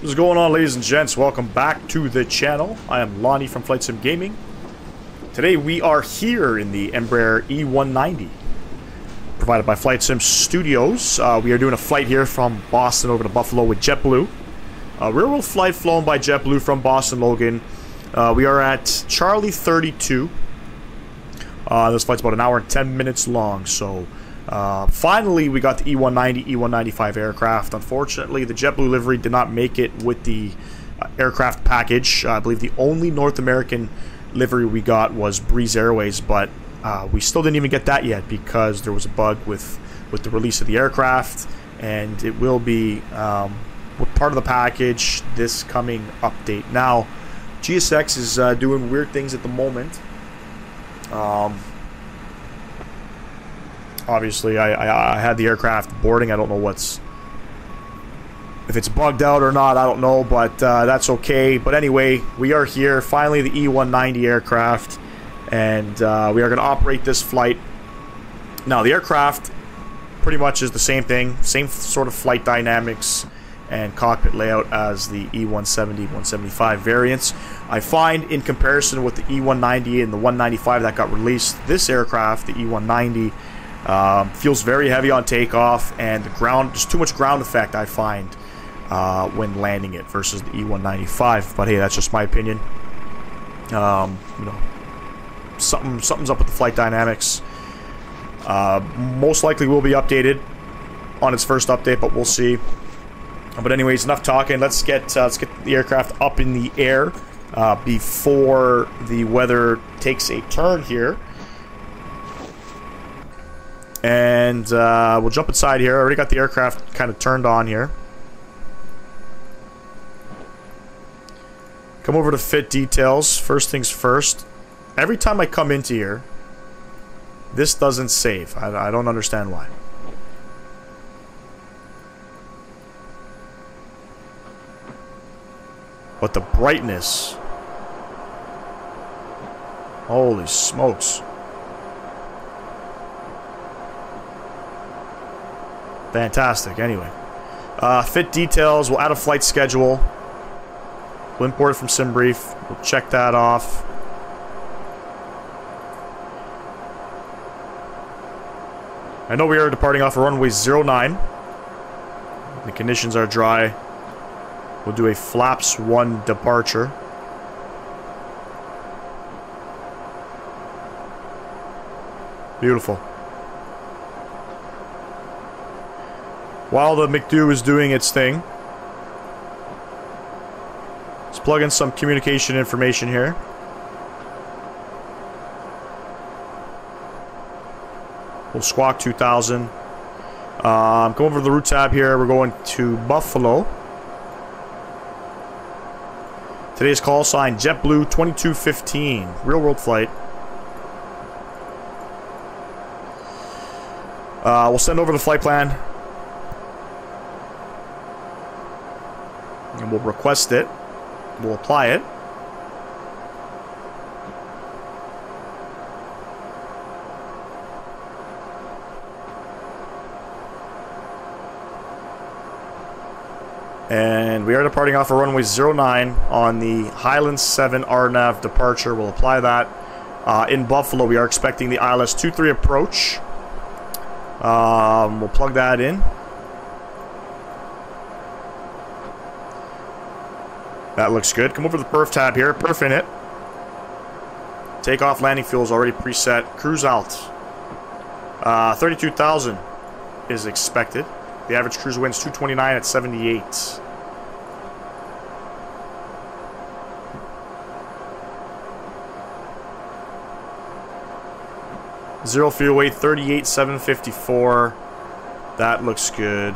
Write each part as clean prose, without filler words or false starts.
What's going on, ladies and gents? Welcome back to the channel. I am Lonnie from Flightsim Gaming. Today we are here in the Embraer E-190, provided by Flightsim Studios. We are doing a flight here from Boston over to Buffalo with JetBlue. Real-world flight flown by JetBlue from Boston, Logan. We are at Charlie 32. This flight's about an hour and 10 minutes long, so finally we got the E-190, E-195 aircraft. Unfortunately, the JetBlue livery did not make it with the aircraft package. I believe the only North American livery we got was Breeze Airways, but we still didn't even get that yet because there was a bug with the release of the aircraft, and it will be part of the package this coming update. Now, GSX is doing weird things at the moment. Obviously, I had the aircraft boarding. I don't know if it's bugged out or not, I don't know, but that's okay. But anyway, we are here, finally, the E-190 aircraft, and we are going to operate this flight. Now, the aircraft pretty much is the same thing, same sort of flight dynamics and cockpit layout as the E-170, 175 variants. I find, in comparison with the E-190 and the 195 that got released, this aircraft, the E-190, feels very heavy on takeoff, and there's too much ground effect, I find, when landing it versus the E-195. But hey, that's just my opinion. You know, something's up with the flight dynamics. Most likely will be updated on its first update, but we'll see. But anyways, enough talking. Let's get the aircraft up in the air before the weather takes a turn here. And we'll jump inside here. I already got the aircraft kind of turned on here. Come over to fit details. First things first. Every time I come into here, this doesn't save. I don't understand why. But the brightness. Holy smokes. Fantastic. Anyway, fit details. We'll add a flight schedule. We'll import it from SimBrief. We'll check that off. I know we are departing off of runway 09. The conditions are dry. We'll do a flaps 1 departure. Beautiful. While the McDo is doing its thing, let's plug in some communication information here. We'll squawk 2000. Come over to the route tab here. We're going to Buffalo. Today's call sign JetBlue 2215. Real world flight. We'll send over the flight plan. And we'll request it. We'll apply it. And we are departing off of runway 09 on the Highland 7 RNAV departure. We'll apply that. In Buffalo, we are expecting the ILS 23 approach. We'll plug that in. That looks good. Come over to the perf tab here. Perf in it. Takeoff landing fuel is already preset. Cruise out. 32,000 is expected. The average cruise wind's 229 at 78. Zero fuel weight 38,754. That looks good.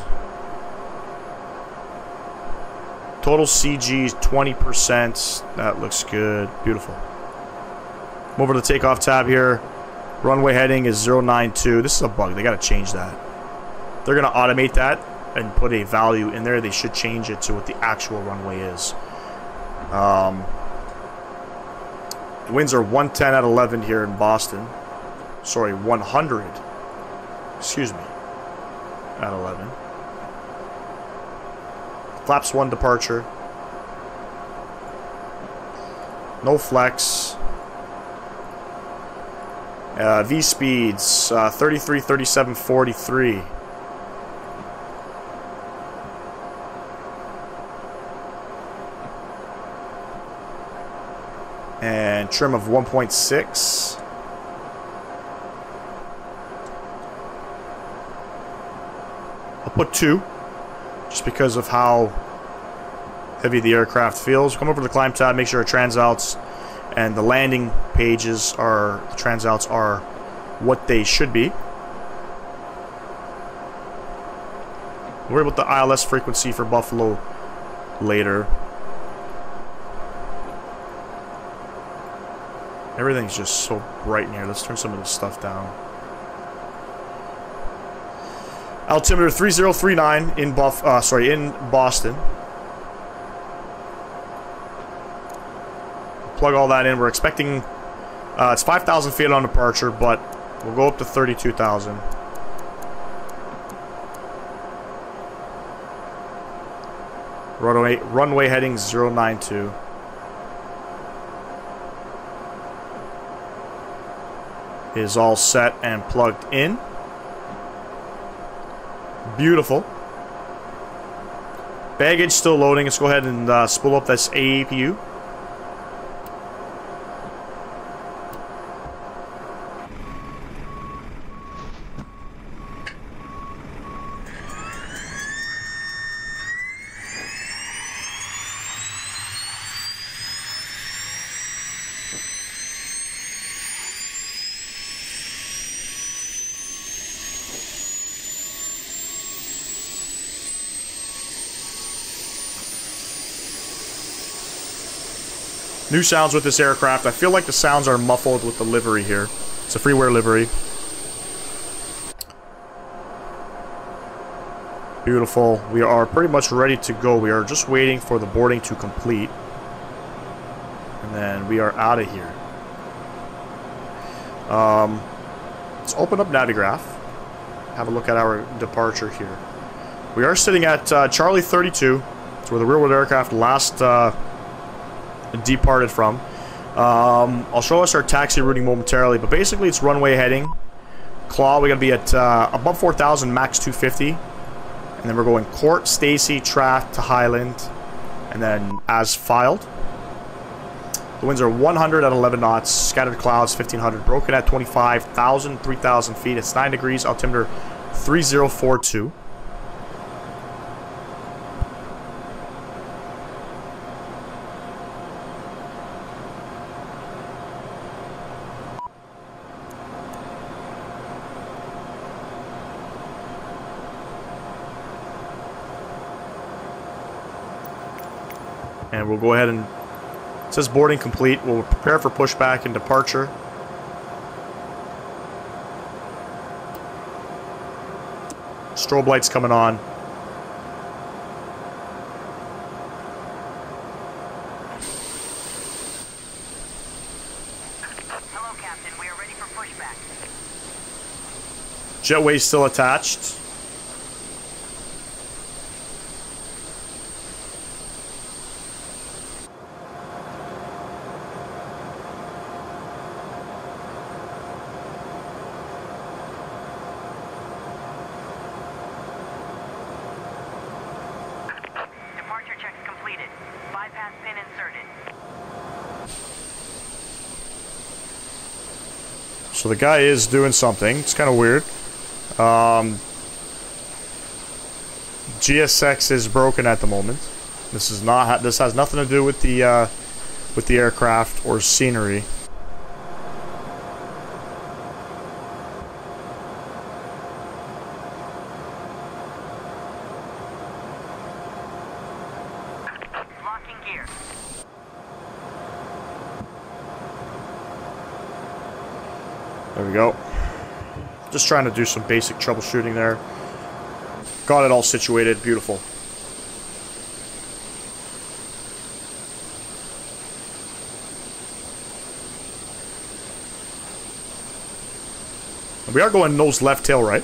Total CG is 20%. That looks good. Beautiful. Come over to the takeoff tab here. Runway heading is 092. This is a bug. They got to change that. They're going to automate that and put a value in there. They should change it to what the actual runway is. The winds are 110 at 11 here in Boston. Sorry, 100. Excuse me. At 11. Flaps 1 departure. No flex. V speeds 33, 37, 43. And trim of 1.6. I'll put 2, just because of how heavy the aircraft feels. Come over to the climb tab, make sure our transouts and the landing pages are, the transouts are what they should be. We'll worry about the ILS frequency for Buffalo later. Everything's just so bright in here. Let's turn some of this stuff down. Altimeter 3039 in in Boston. Plug all that in. We're expecting it's 5,000 feet on departure, but we'll go up to 32,000. Runway heading 092. Is all set and plugged in. Beautiful. Baggage still loading. Let's go ahead and spool up this APU. New sounds with this aircraft. I feel like the sounds are muffled with the livery here. It's a freeware livery. Beautiful. We are pretty much ready to go. We are just waiting for the boarding to complete. And then we are out of here. Let's open up Navigraph. Have a look at our departure here. We are sitting at Charlie 32. It's where the rearward aircraft last departed from. I'll show us our taxi routing momentarily, but basically it's runway heading. Claw, we're going to be at above 4,000, max 250. And then we're going Court, Stacy, Traft to Highland, and then as filed. The winds are 100 at 11 knots, scattered clouds 1,500, broken at 25,000, 3,000 feet. It's 9 degrees, altimeter 3042. And we'll go ahead and, it says boarding complete. We'll prepare for pushback and departure. Strobe lights coming on. Hello, Captain. We are ready for pushback. Jetway still attached. So the guy is doing something. It's kind of weird. GSX is broken at the moment. This is not. This has nothing to do with the aircraft or scenery. Locking gear. There we go. Just trying to do some basic troubleshooting there. Got it all situated. Beautiful. We are going nose left, tail right.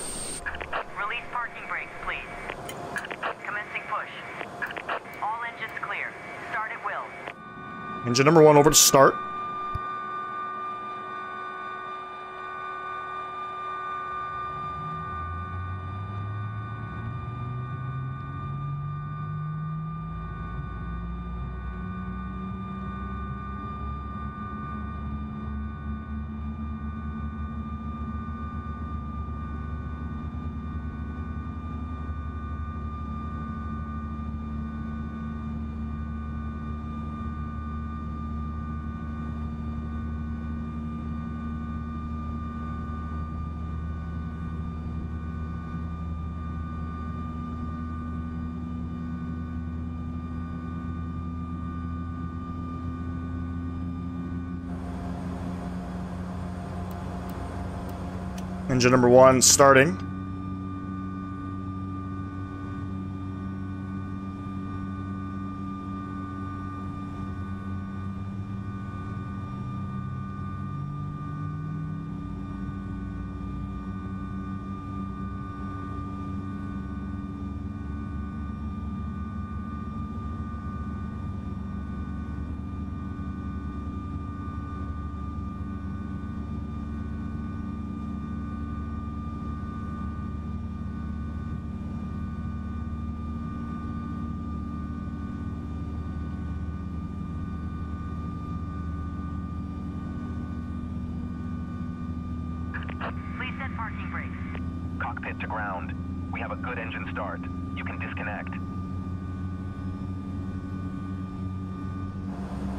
Release parking brakes, please. Commencing push. All engines clear. Start at will. Engine number 1 over to start. Engine number 1 starting. Parking brakes. Cockpit to ground. We have a good engine start. You can disconnect.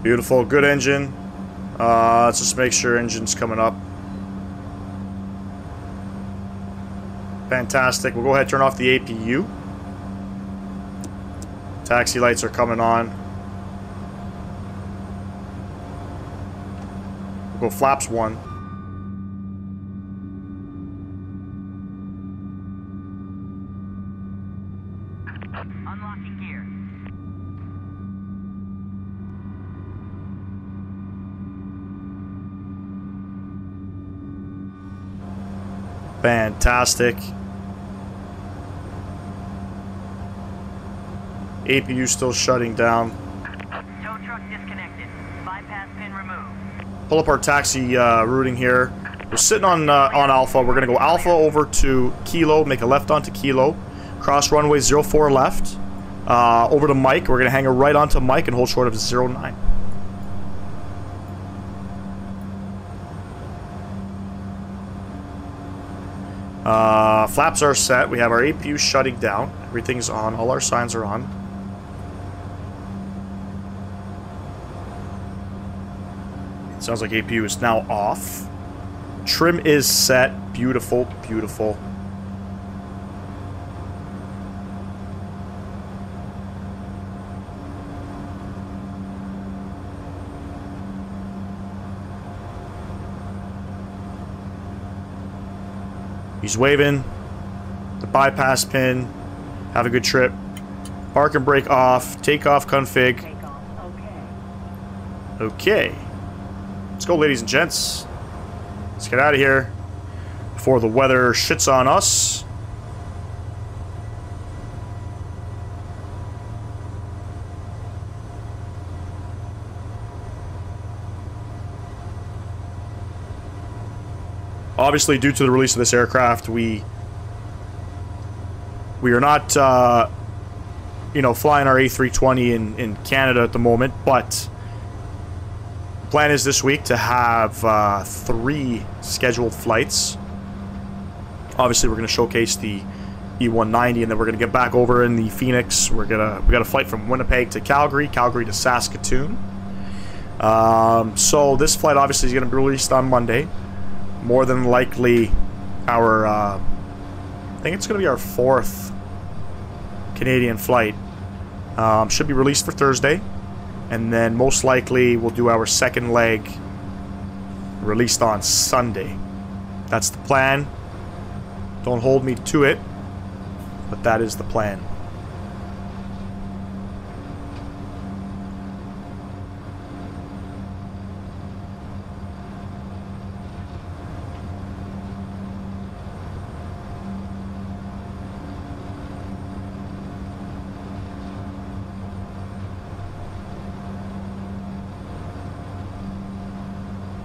Beautiful, good engine. Let's just make sure engine's coming up. Fantastic. We'll go ahead and turn off the APU. Taxi lights are coming on. We'll go flaps 1. Unlocking gear. Fantastic. APU still shutting down. Tow truck disconnected. Bypass pin removed. Pull up our taxi routing here. We're sitting on Alpha. We're going to go Alpha over to Kilo, make a left onto Kilo. Cross runway 04 left. Over to Mike. We're going to hang a right onto Mike and hold short of 09. Flaps are set. We have our APU shutting down. Everything's on. All our signs are on. It sounds like APU is now off. Trim is set. Beautiful, beautiful. He's waving. The bypass pin. Have a good trip. Park and brake off. Takeoff config. Takeoff. Okay. Okay. Let's go, ladies and gents. Let's get out of here before the weather shits on us. Obviously, due to the release of this aircraft, we are not, you know, flying our A320 in Canada at the moment, but the plan is this week to have 3 scheduled flights. Obviously, we're going to showcase the E-190, and then we're going to get back over in the Phoenix. We got a flight from Winnipeg to Calgary, Calgary to Saskatoon. So this flight obviously is going to be released on Monday. More than likely, our I think it's going to be our 4th Canadian flight. Should be released for Thursday, and then most likely we'll do our 2nd leg released on Sunday. That's the plan. Don't hold me to it, but that is the plan.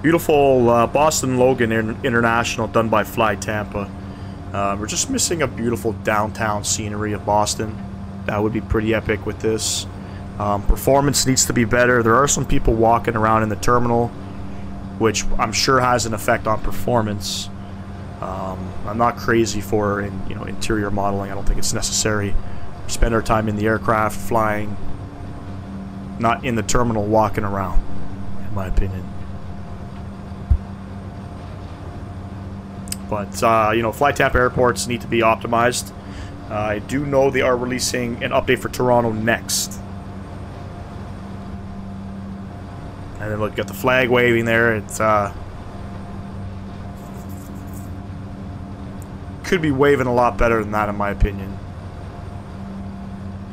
Beautiful Boston Logan International done by Fly Tampa. We're just missing a beautiful downtown scenery of Boston. That would be pretty epic with this. Performance needs to be better. There are some people walking around in the terminal, which I'm sure has an effect on performance. I'm not crazy for interior modeling. I don't think it's necessary. We spend our time in the aircraft flying, not in the terminal walking around, in my opinion. But, Fly Tampa airports need to be optimized. I do know they are releasing an update for Toronto next. And then look, got the flag waving there. It's, could be waving a lot better than that, in my opinion.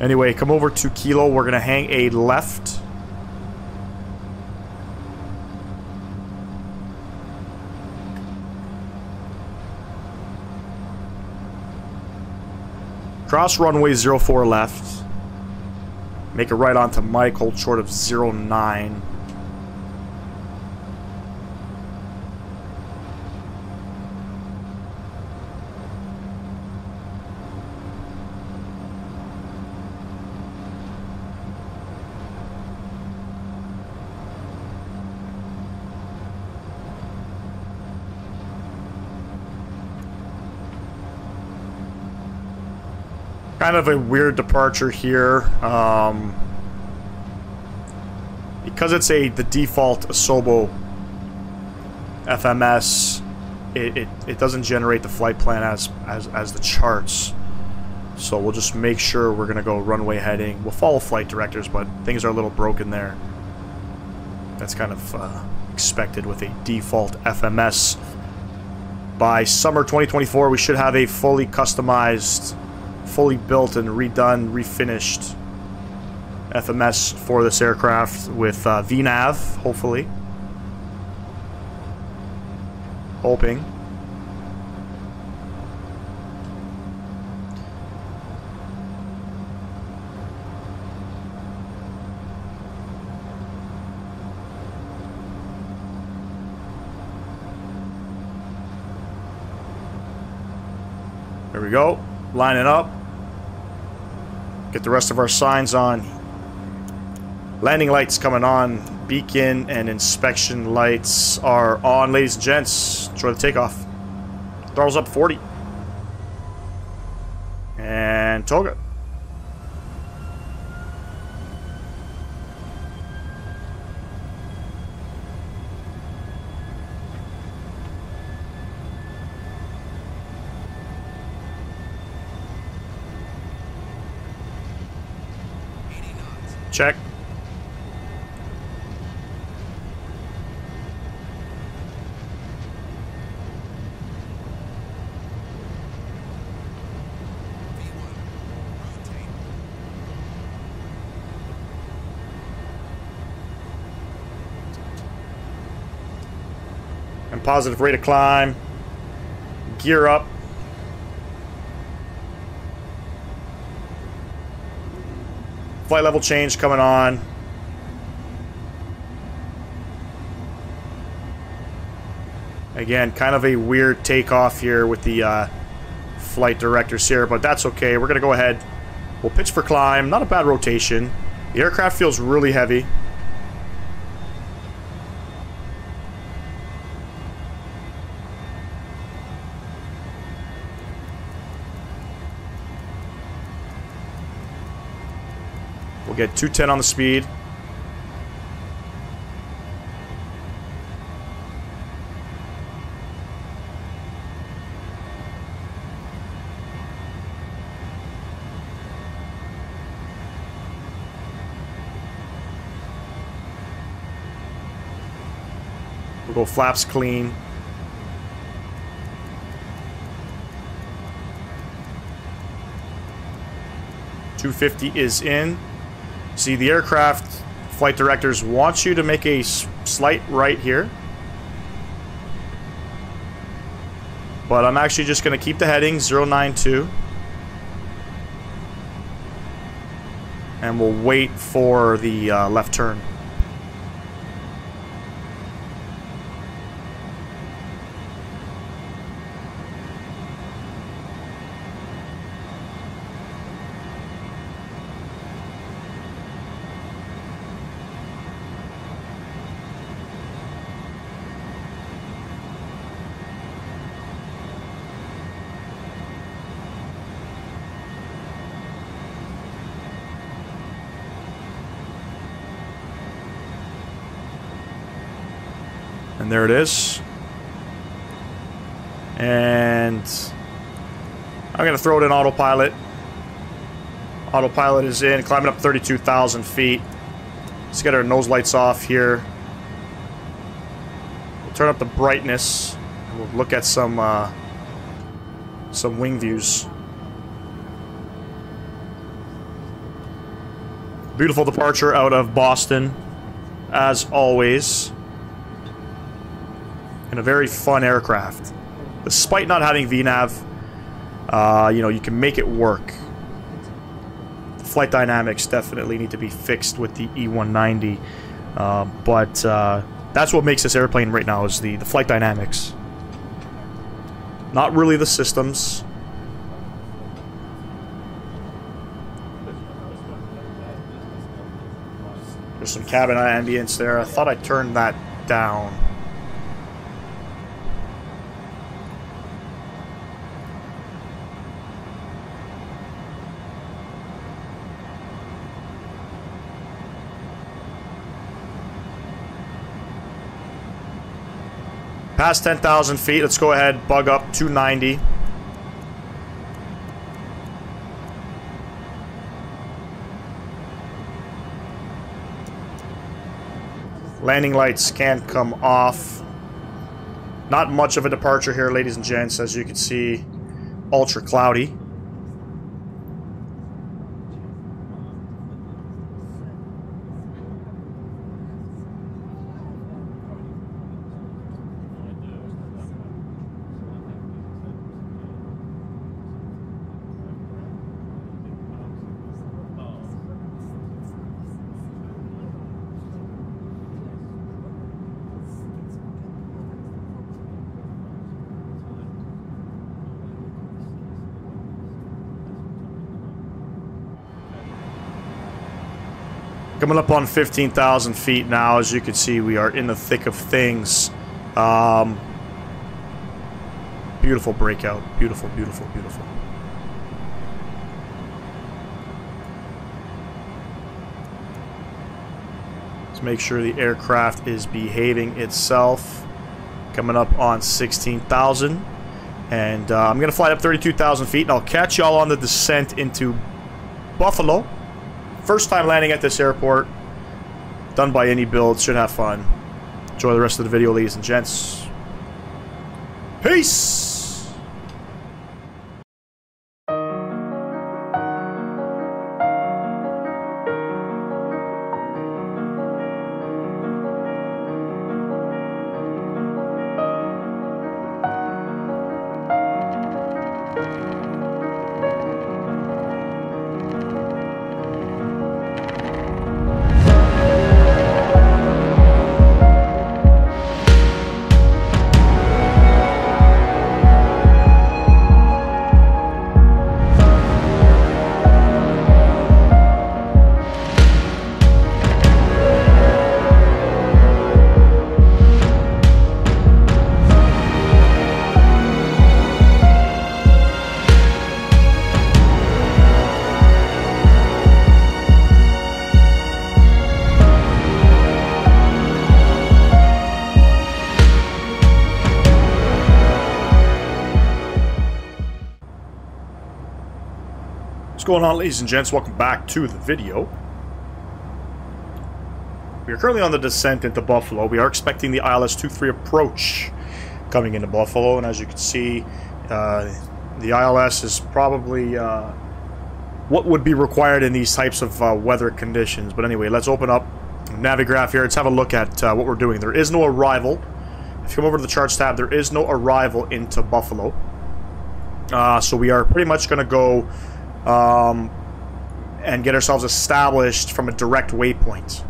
Anyway, come over to Kilo. We're going to hang a left. Cross runway 04 left. Make a right onto Mike, hold short of 09. Kind of a weird departure here. Because it's the default Asobo FMS, it doesn't generate the flight plan as the charts. So we'll just make sure we're gonna go runway heading. We'll follow flight directors, but things are a little broken there. That's kind of expected with a default FMS. By summer 2024, we should have a fully customized, fully built and redone, refinished FMS for this aircraft with VNAV, hopefully. Hoping. There we go. Line it up. Get the rest of our signs on. Landing lights coming on. Beacon and inspection lights are on, ladies and gents. Enjoy the takeoff. Throttle's up 40. And toga. Check. And positive rate of climb. Gear up. Flight level change coming on. Again, kind of a weird takeoff here with the flight directors here, but that's okay. We're going to go ahead. We'll pitch for climb. Not a bad rotation. The aircraft feels really heavy. We'll get 210 on the speed. We'll go flaps clean. .250 is in. See, the aircraft flight directors want you to make a slight right here. But I'm actually just going to keep the heading 092. And we'll wait for the left turn. And there it is. And I'm going to throw it in autopilot. Autopilot is in, climbing up 32,000 feet. Let's get our nose lights off here. We'll turn up the brightness. And we'll look at some wing views. Beautiful departure out of Boston, as always. And a very fun aircraft. Despite not having VNAV, you know, you can make it work. The flight dynamics definitely need to be fixed with the E-190. But that's what makes this airplane right now, is the flight dynamics. Not really the systems. There's some cabin ambience there. I thought I turned that down. Past 10,000 feet, let's go ahead, bug up 290. Landing lights can come off. Not much of a departure here, ladies and gents, as you can see, ultra cloudy. Coming up on 15,000 feet now. As you can see, we are in the thick of things. Beautiful breakout. Beautiful, beautiful, beautiful. Let's make sure the aircraft is behaving itself. Coming up on 16,000. And I'm going to fly up 32,000 feet, and I'll catch y'all on the descent into Buffalo. First time landing at this airport. Done by any build. Should have fun. Enjoy the rest of the video, ladies and gents. Peace! What's going on, ladies and gents? Welcome back to the video. We are currently on the descent into Buffalo. We are expecting the ILS-23 approach coming into Buffalo, and as you can see, the ILS is probably what would be required in these types of weather conditions. But anyway, let's open up Navigraph here. Let's have a look at what we're doing. There is no arrival. If you come over to the charts tab, there is no arrival into Buffalo. So we are pretty much going to go and get ourselves established from a direct waypoint.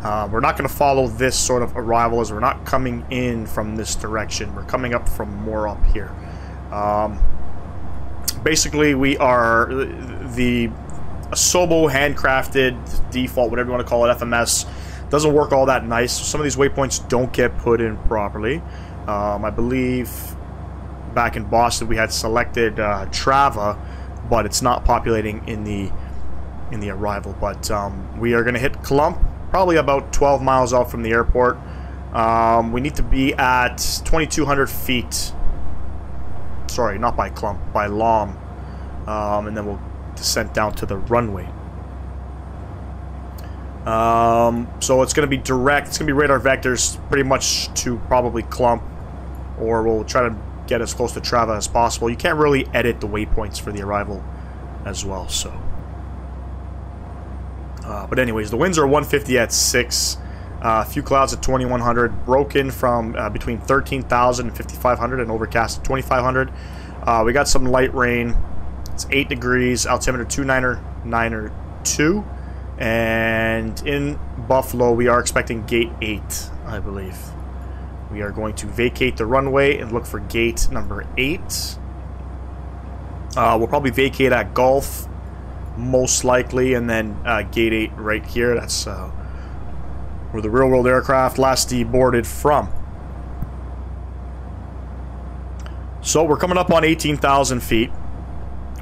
We're not going to follow this sort of arrival, as we're not coming in from this direction. We're coming up from more up here. Basically, we are the Asobo handcrafted default, whatever you want to call it, FMS. Doesn't work all that nice. Some of these waypoints don't get put in properly. I believe back in Boston we had selected Trava, but it's not populating in the arrival. But we are going to hit Clump, probably about 12 miles out from the airport. We need to be at 2,200 feet. Sorry, not by clump, by LOM. And then we'll descend down to the runway. So it's going to be direct. It's going to be radar vectors pretty much to probably clump. Or we'll try to get as close to Trava as possible. You can't really edit the waypoints for the arrival as well, so. But anyways, the winds are 150 at 6. A few clouds at 2,100. Broken from between 13,000 and 5,500 and overcast at 2,500. We got some light rain. It's 8 degrees. Altimeter 292. And in Buffalo, we are expecting gate 8, I believe. We are going to vacate the runway and look for gate number 8. We'll probably vacate at Gulf, most likely, and then gate 8 right here. That's where the real-world aircraft last deboarded from. So we're coming up on 18,000 feet.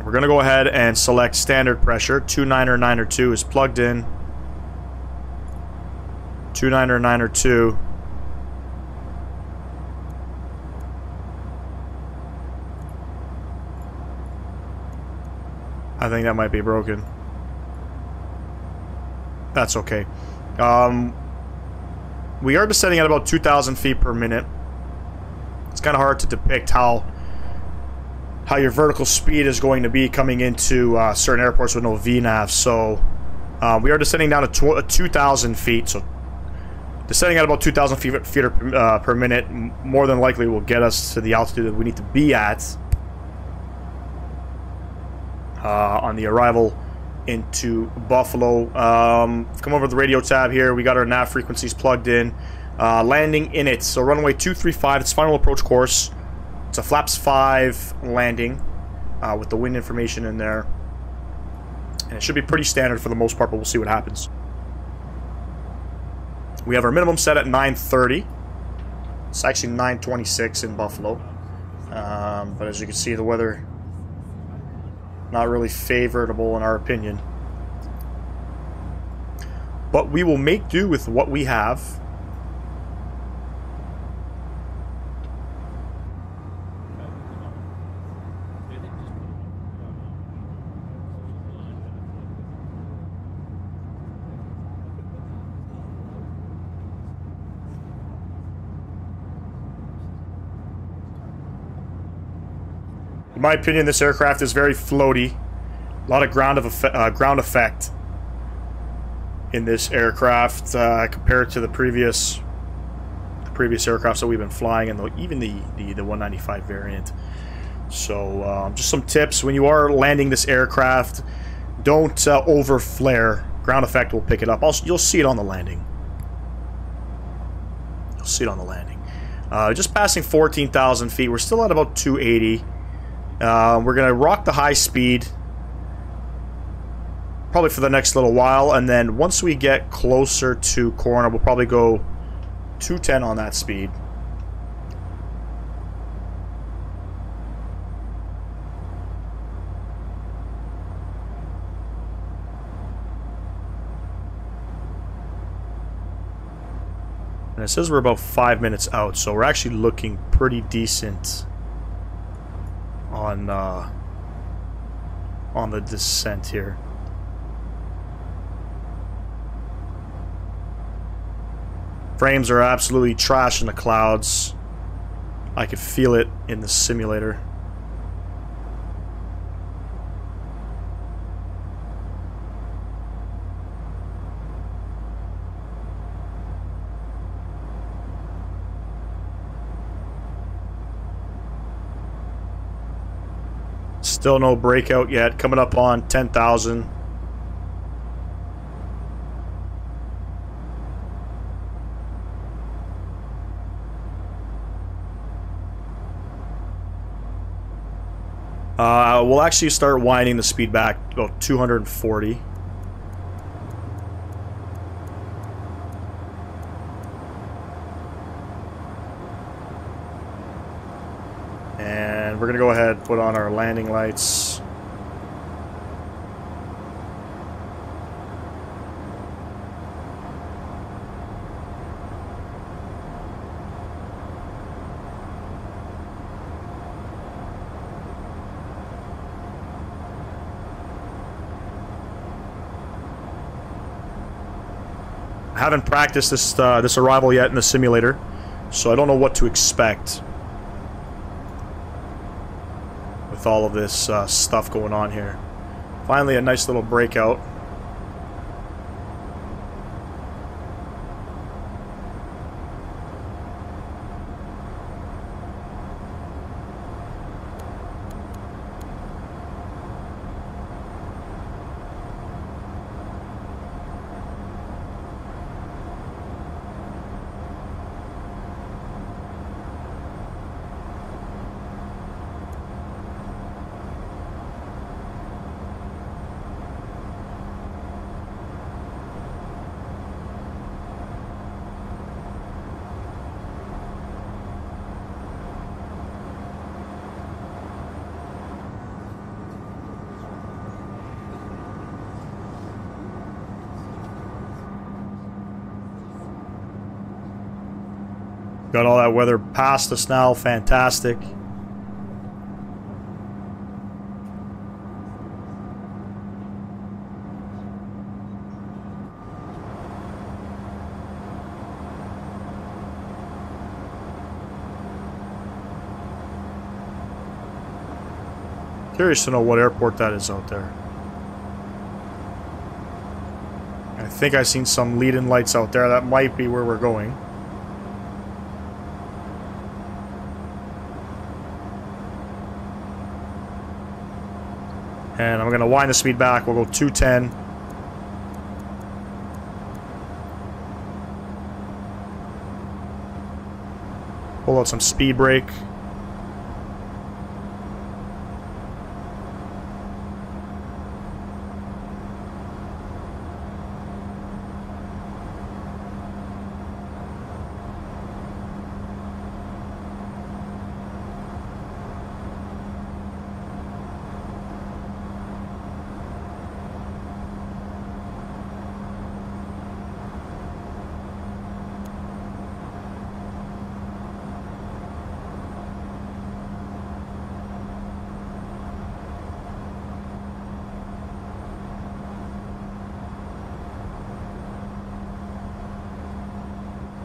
We're going to go ahead and select standard pressure. 299er2 is plugged in. 299er2. I think that might be broken. That's okay. We are descending at about 2,000 feet per minute. It's kind of hard to depict how your vertical speed is going to be coming into certain airports with no VNAV. So we are descending down to 2,000 feet. So descending at about 2,000 feet per minute more than likely will get us to the altitude that we need to be at on the arrival into Buffalo. Come over to the radio tab here. We got our nav frequencies plugged in. Landing in it. So runway 235, it's final approach course. It's a flaps 5 landing with the wind information in there. And it should be pretty standard for the most part, but we'll see what happens. We have our minimum set at 9:30. It's actually 9:26 in Buffalo. But as you can see, the weather not really favorable in our opinion. But we will make do with what we have. In my opinion, this aircraft is very floaty. A lot of ground effect in this aircraft compared to the previous aircrafts that we've been flying, and even the 195 variant. So just some tips: when you are landing this aircraft, don't over flare. Ground effect will pick it up. You'll see it on the landing. You'll see it on the landing. Just passing 14,000 feet. We're still at about 280. We're going to rock the high speed probably for the next little while, and then once we get closer to corner, we'll probably go 210 on that speed. And it says we're about 5 minutes out, so we're actually looking pretty decent on the descent here. Frames are absolutely trash in the clouds. I could feel it in the simulator. Still no breakout yet. Coming up on 10,000. We'll actually start winding the speed back about 240. And we're going to go ahead and put on our landing lights. I haven't practiced this arrival yet in the simulator, so I don't know what to expect with all of this stuff going on here. Finally, a nice little breakout. Got all that weather past us now, fantastic. Curious to know what airport that is out there. I think I've seen some lead-in lights out there. That might be where we're going. And I'm going to wind the speed back. We'll go 210. Pull out some speed brake.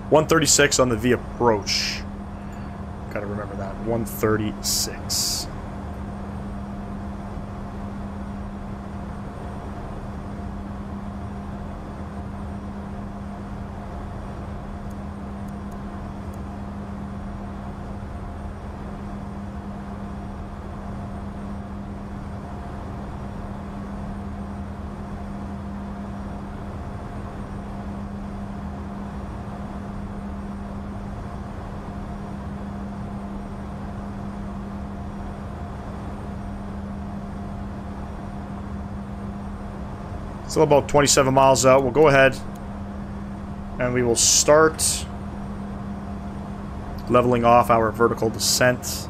.136 on the V approach. Gotta remember that. 136. Still about 27 miles out. We'll go ahead and we will start leveling off our vertical descent.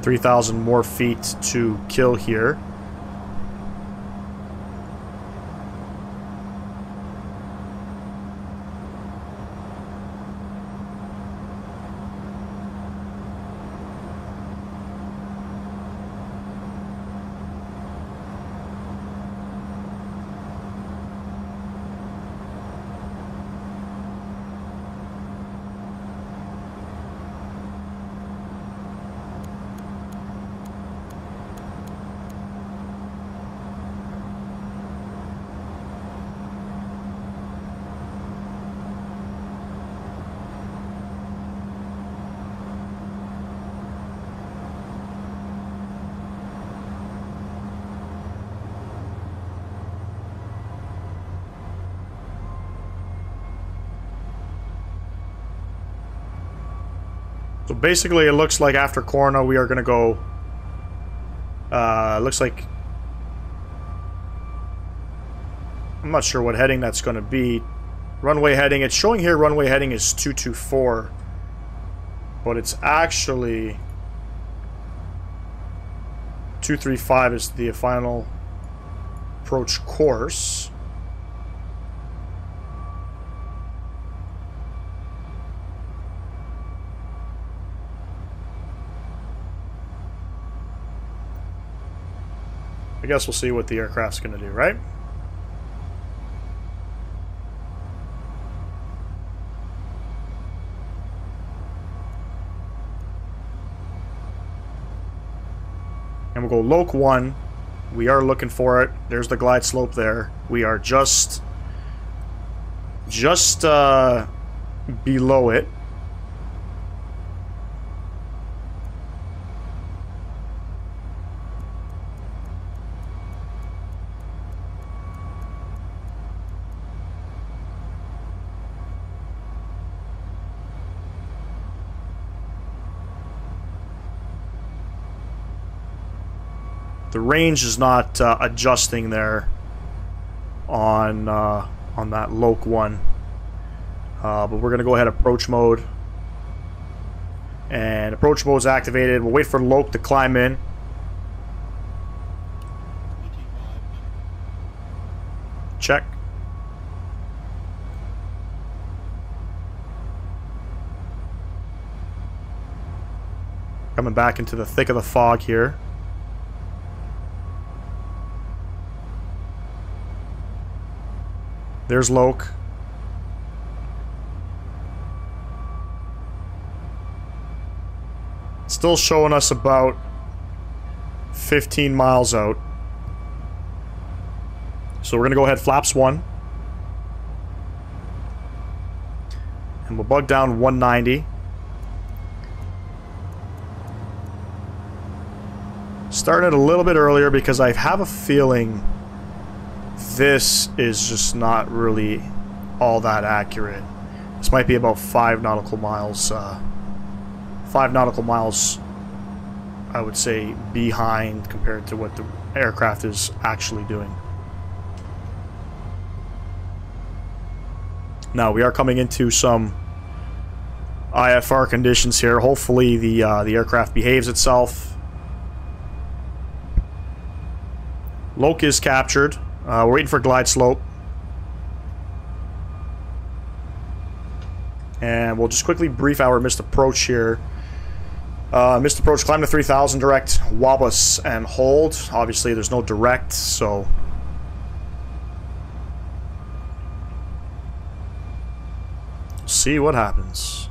3,000 more feet to kill here. So basically it looks like after Corona we are going to go, looks like, I'm not sure what heading that's going to be. Runway heading, it's showing here runway heading is 224, but it's actually 235 is the final approach course. I guess we'll see what the aircraft's going to do, right? And we'll go Loke 1. We are looking for it. There's the glide slope there. We are just below it. The range is not adjusting there on that Loke 1. But we're going to go ahead approach mode. And approach mode is activated. We'll wait for Loke to climb in. Check. Coming back into the thick of the fog here. There's Loke. Still showing us about 15 miles out. So we're going to go ahead flaps 1. And we'll bug down 190. Starting it a little bit earlier because I have a feeling this is just not really all that accurate. This might be about 5 nautical miles. 5 nautical miles, I would say, behind compared to what the aircraft is actually doing. Now we are coming into some IFR conditions here. Hopefully the aircraft behaves itself. Loke is captured. We're waiting for glide slope. And we'll just quickly brief our missed approach here. Missed approach, climb to 3000 direct, wobble and hold. Obviously there's no direct, so... see what happens.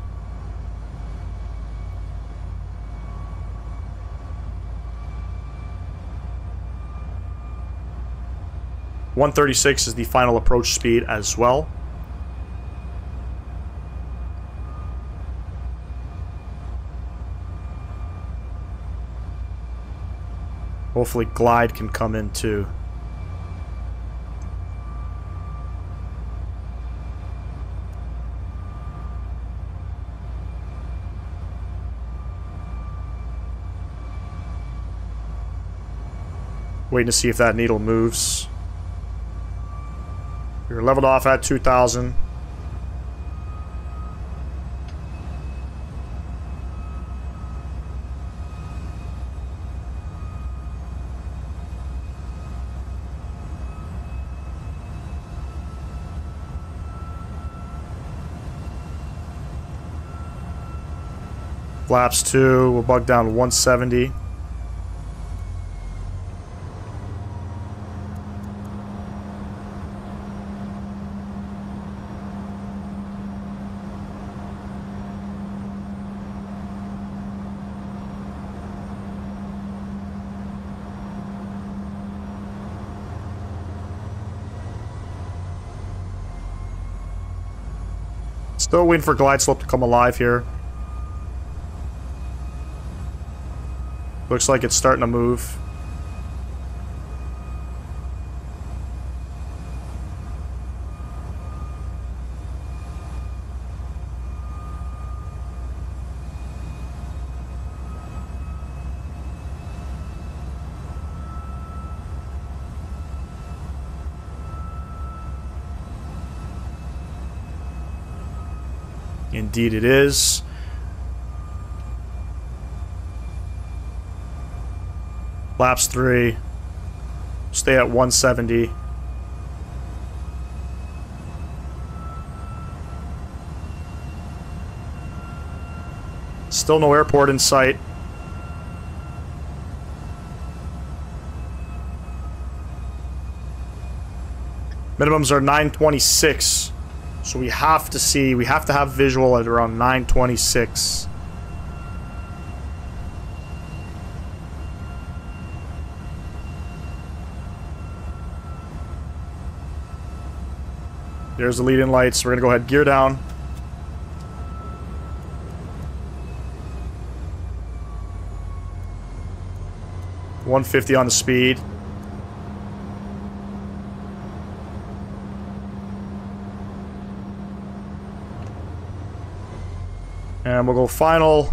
.136 is the final approach speed as well. Hopefully glide can come in too. Waiting to see if that needle moves. We're leveled off at 2000. Flaps 2, we'll bug down 170. Still waiting for glide slope to come alive here. Looks like it's starting to move. Indeed it is. Flaps 3. Stay at 170. Still no airport in sight. Minimums are 926. So we have to have visual at around 926. There's the lead-in lights. We're going to go ahead, gear down. $150 on the speed. And we'll go final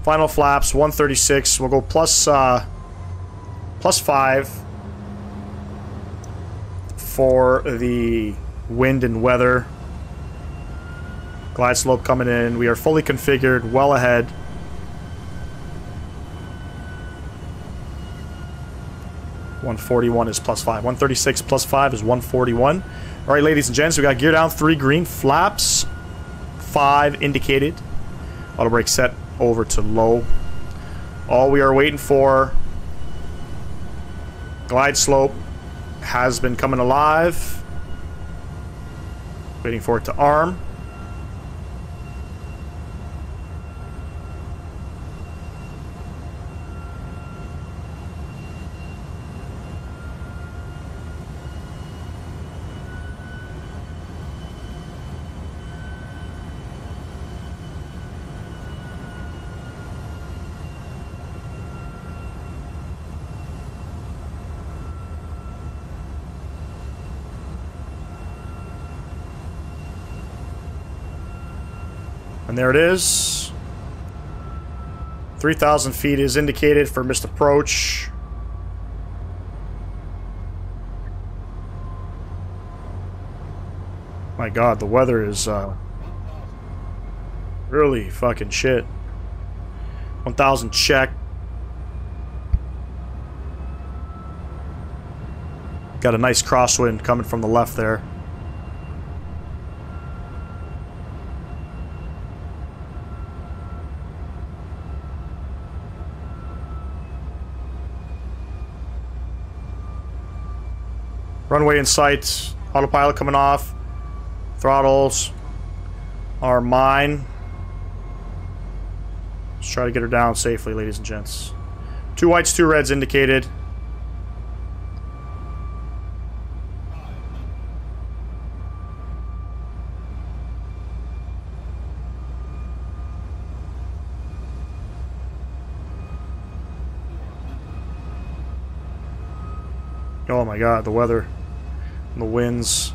flaps, 136. We'll go plus 5 for the wind and weather. Glide slope coming in. We are fully configured, well ahead. $141 is plus 5. 136 plus 5 is 141. All right, ladies and gents, we got gear down, 3 green, flaps 5 indicated. Auto brake set over to low. All we are waiting for, glide slope has been coming alive. Waiting for it to arm. And there it is. 3,000 feet is indicated for missed approach. My God, the weather is really fucking shit. 1,000 check. Got a nice crosswind coming from the left there. Runway in sight. Autopilot coming off. Throttles are mine. Let's try to get her down safely, ladies and gents. 2 whites, 2 reds indicated. Oh my God, the weather. The winds.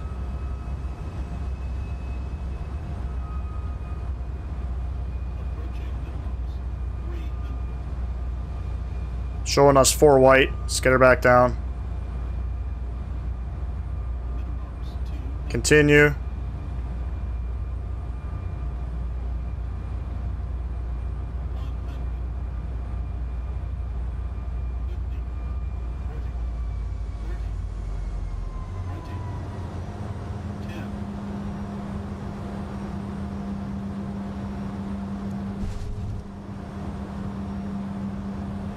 Showing us 4 white. Let's get her back down. Continue.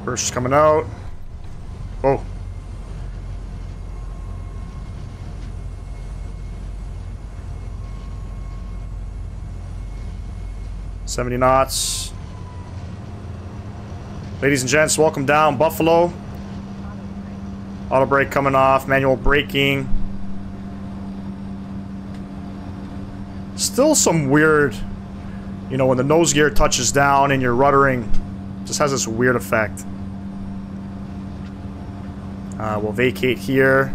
First coming out. Oh. $70 knots. Ladies and gents, welcome down Buffalo. Auto brake coming off, manual braking. Still some weird, you know, when the nose gear touches down and you're ruddering, just has this weird effect. We'll vacate here.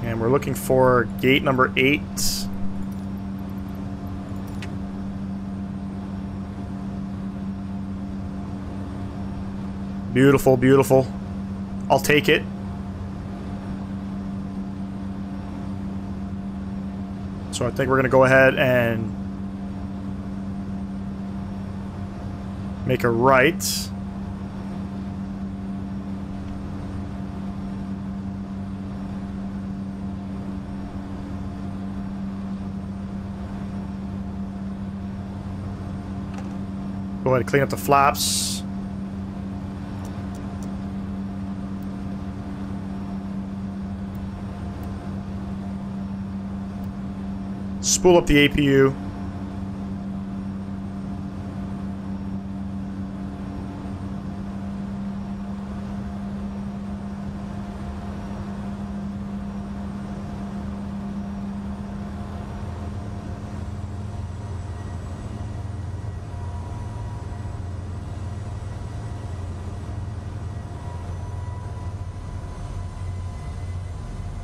And we're looking for gate number 8. Beautiful, beautiful. I'll take it. So I think we're going to go ahead and make a right. Go ahead and clean up the flaps. Spool up the APU.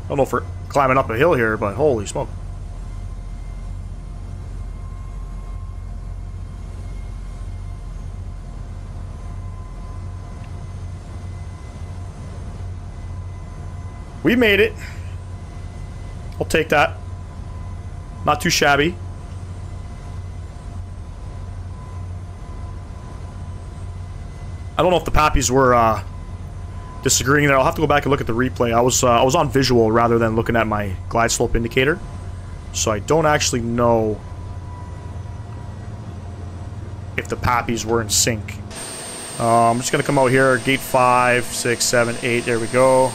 I don't know if we're climbing up a hill here, but holy smoke. We made it. I'll take that. Not too shabby. I don't know if the Pappies were disagreeing there. I'll have to go back and look at the replay. I was on visual rather than looking at my glide slope indicator, so I don't actually know if the Pappies were in sync. I'm just gonna come out here. Gate 5, 6, 7, 8. There we go.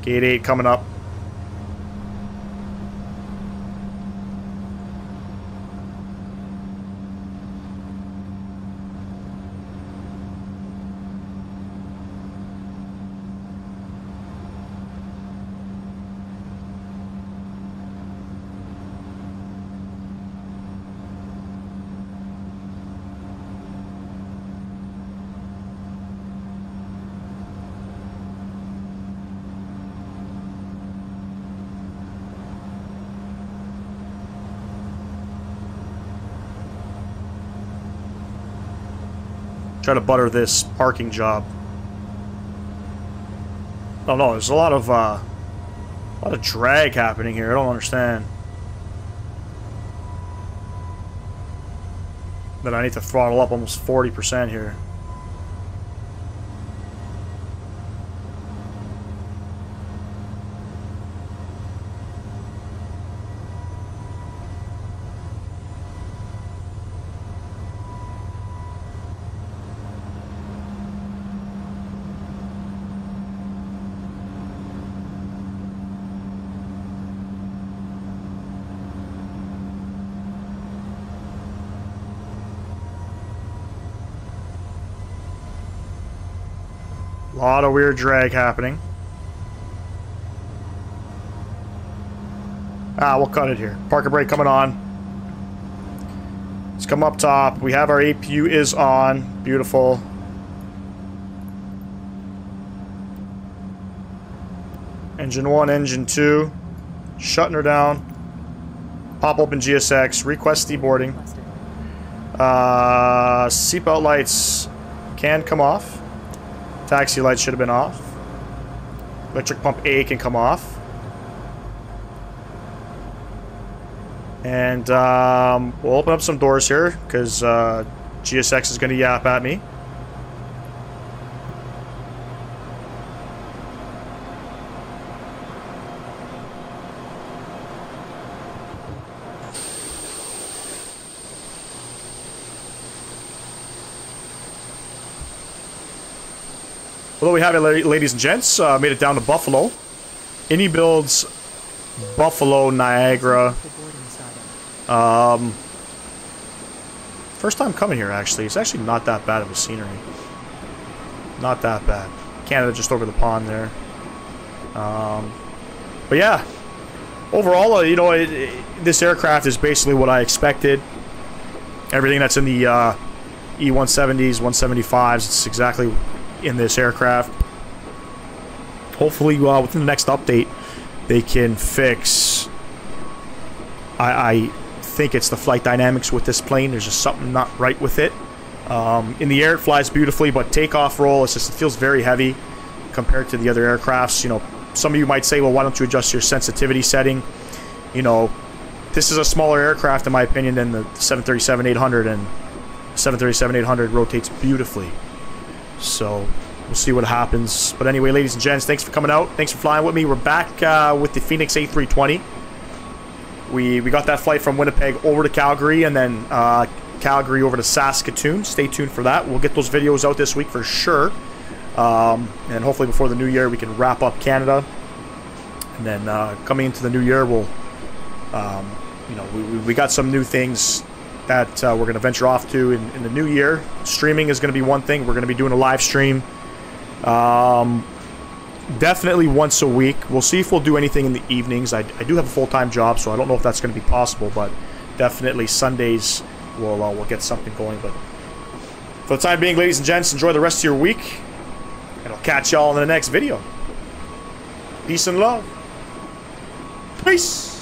Gate 8 coming up. Try to butter this parking job. I don't know. There's a lot of drag happening here. I don't understand. But I need to throttle up almost 40% here. A lot of weird drag happening. We'll cut it here. Parker brake coming on. Let's come up top. We have our APU is on. Beautiful. Engine 1, engine 2. Shutting her down. Pop open GSX. Request deboarding. Seatbelt lights can come off. Taxi lights should have been off. Electric pump A can come off. And we'll open up some doors here because GSX is going to yap at me. Although we have it, ladies and gents, made it down to Buffalo. Innie builds Buffalo, Niagara. First time coming here, actually. It's actually not that bad of a scenery. Not that bad. Canada just over the pond there. But yeah, overall, you know, this aircraft is basically what I expected. Everything that's in the E-170s, 175s, it's exactly in this aircraft. Hopefully within the next update they can fix, I think it's the flight dynamics with this plane. There's just something not right with it. In the air it flies beautifully, but takeoff roll, it feels very heavy compared to the other aircrafts. You know, some of you might say, well, why don't you adjust your sensitivity setting? You know, this is a smaller aircraft in my opinion than the 737-800, and 737-800 rotates beautifully. So we'll see what happens. But anyway, ladies and gents, thanks for coming out. Thanks for flying with me. We're back with the Phoenix A320. We got that flight from Winnipeg over to Calgary, and then Calgary over to Saskatoon. Stay tuned for that. We'll get those videos out this week for sure. And hopefully before the new year we can wrap up Canada. And then coming into the new year, we'll, you know, we got some new things that we're going to venture off to in the new year. Streaming is going to be one thing. We're going to be doing a live stream definitely once a week. We'll see if we'll do anything in the evenings. I do have a full-time job, so I don't know if that's going to be possible, but definitely Sundays we'll get something going. But for the time being, ladies and gents, enjoy the rest of your week, and I'll catch y'all in the next video. Peace and love. Peace.